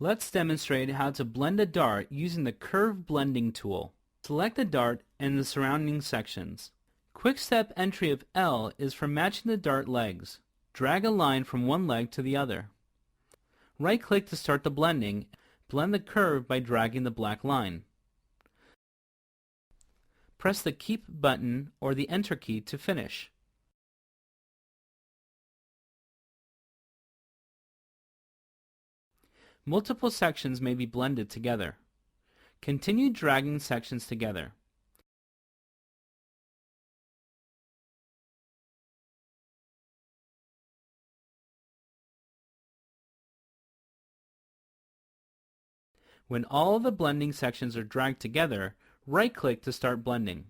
Let's demonstrate how to blend a dart using the Curve Blending tool. Select the dart and the surrounding sections. Quick step entry of L is for matching the dart legs. Drag a line from one leg to the other. Right-click to start the blending. Blend the curve by dragging the black line. Press the Keep button or the Enter key to finish. Multiple sections may be blended together. Continue dragging sections together. When all the blending sections are dragged together, right-click to start blending.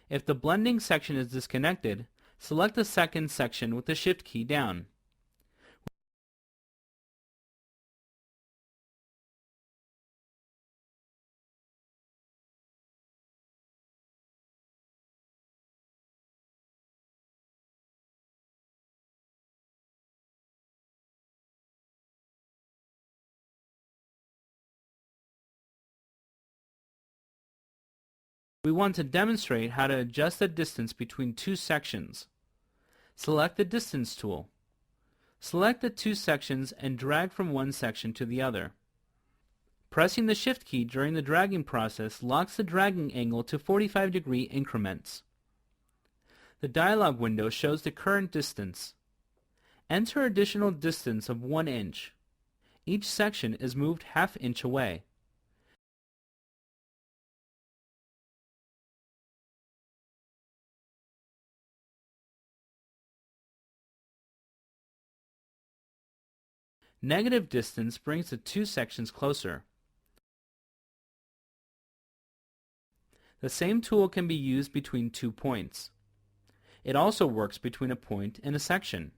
If the blending section is disconnected, select the second section with the Shift key down. We want to demonstrate how to adjust the distance between two sections. Select the Distance tool. Select the two sections and drag from one section to the other. Pressing the Shift key during the dragging process locks the dragging angle to 45-degree increments. The dialog window shows the current distance. Enter additional distance of 1 inch. Each section is moved ½ inch away. Negative distance brings the two sections closer. The same tool can be used between 2 points. It also works between a point and a section.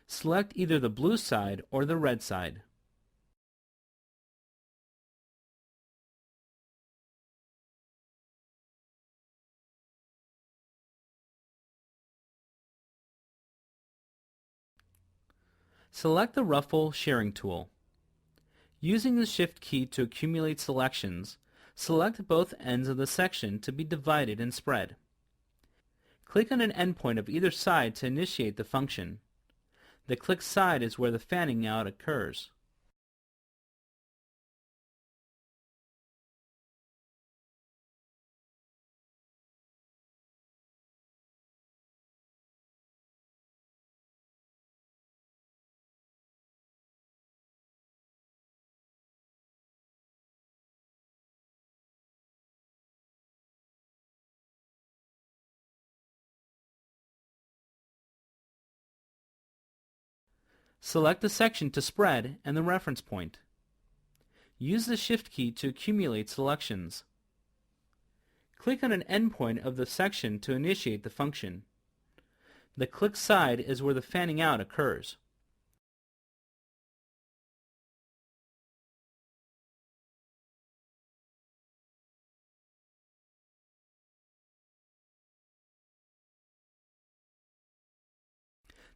Select either the blue side or the red side. Select the Ruffle Sharing tool. Using the Shift key to accumulate selections, select both ends of the section to be divided and spread. Click on an endpoint of either side to initiate the function. The click side is where the fanning out occurs. Select the section to spread and the reference point. Use the Shift key to accumulate selections. Click on an endpoint of the section to initiate the function. The click side is where the fanning out occurs.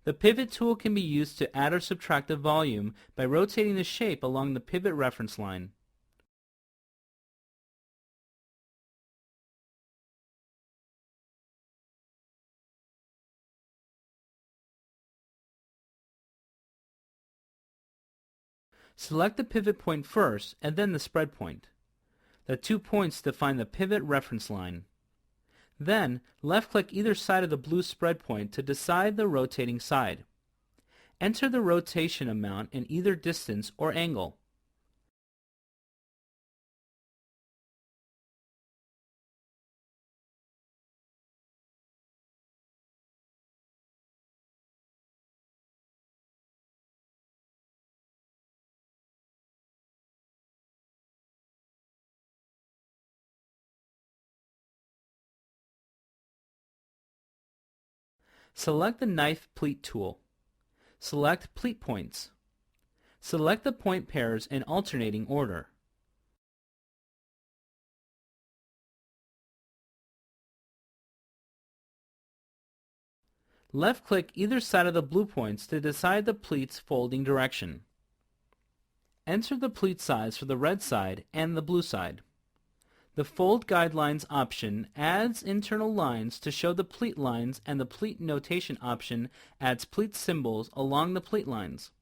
The Pivot tool can be used to add or subtract a volume by rotating the shape along the pivot reference line. Select the pivot point first and then the spread point. The 2 points define the pivot reference line. Then, left-click either side of the blue spread point to decide the rotating side. Enter the rotation amount in either distance or angle. Select the knife pleat tool. Select pleat points. Select the point pairs in alternating order. Left-click either side of the blue points to decide the pleat's folding direction. Enter the pleat size for the red side and the blue side. The Fold Guidelines option adds internal lines to show the pleat lines, and the Pleat Notation option adds pleat symbols along the pleat lines.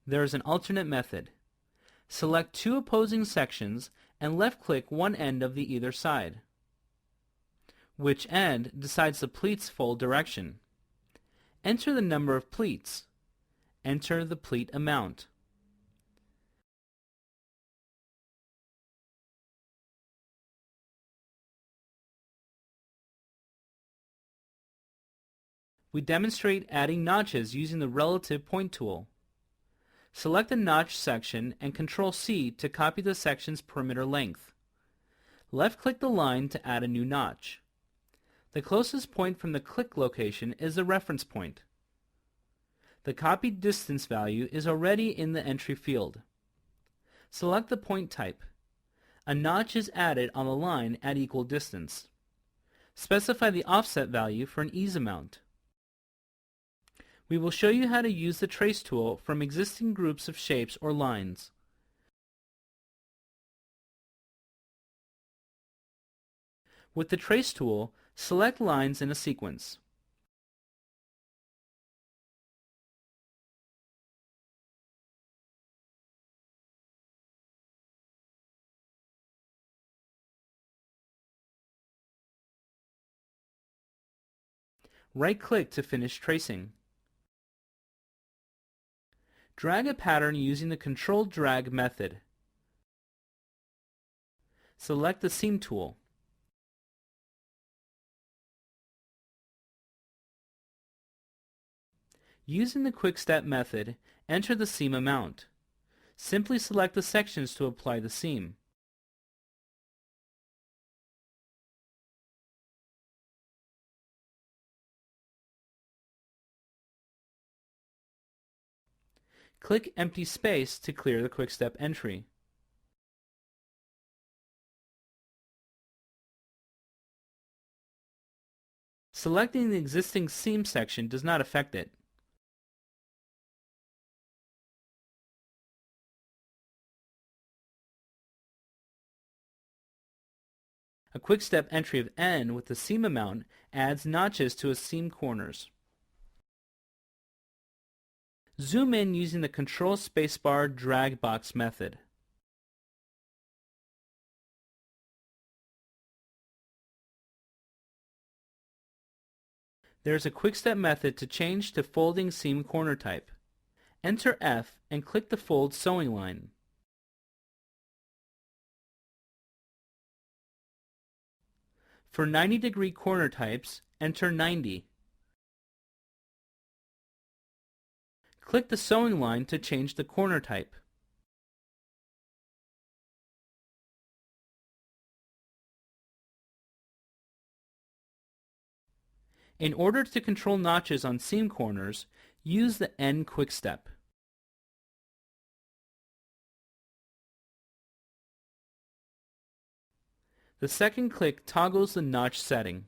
There is an alternate method. Select two opposing sections and left-click one end of the either side. Which end decides the pleat's fold direction. Enter the number of pleats. Enter the pleat amount. We demonstrate adding notches using the relative point tool. Select the notch section and Ctrl-C to copy the section's perimeter length. Left-click the line to add a new notch. The closest point from the click location is the reference point. The copied distance value is already in the entry field. Select the point type. A notch is added on the line at equal distance. Specify the offset value for an ease amount. We will show you how to use the trace tool from existing groups of shapes or lines. With the trace tool, select lines in a sequence. Right-click to finish tracing. Drag a pattern using the Control-Drag method. Select the Seam tool. Using the Quick Step method, enter the seam amount. Simply select the sections to apply the seam. Click Empty Space to clear the Quick Step entry. Selecting the existing seam section does not affect it. A Quick Step entry of N with the seam amount adds notches to its seam corners. Zoom in using the Control Spacebar Drag Box method. There is a Quick Step method to change to folding seam corner type. Enter F and click the Fold Sewing line. For 90-degree corner types, enter 90. Click the sewing line to change the corner type. In order to control notches on seam corners, use the N Quick Step. The second click toggles the notch setting.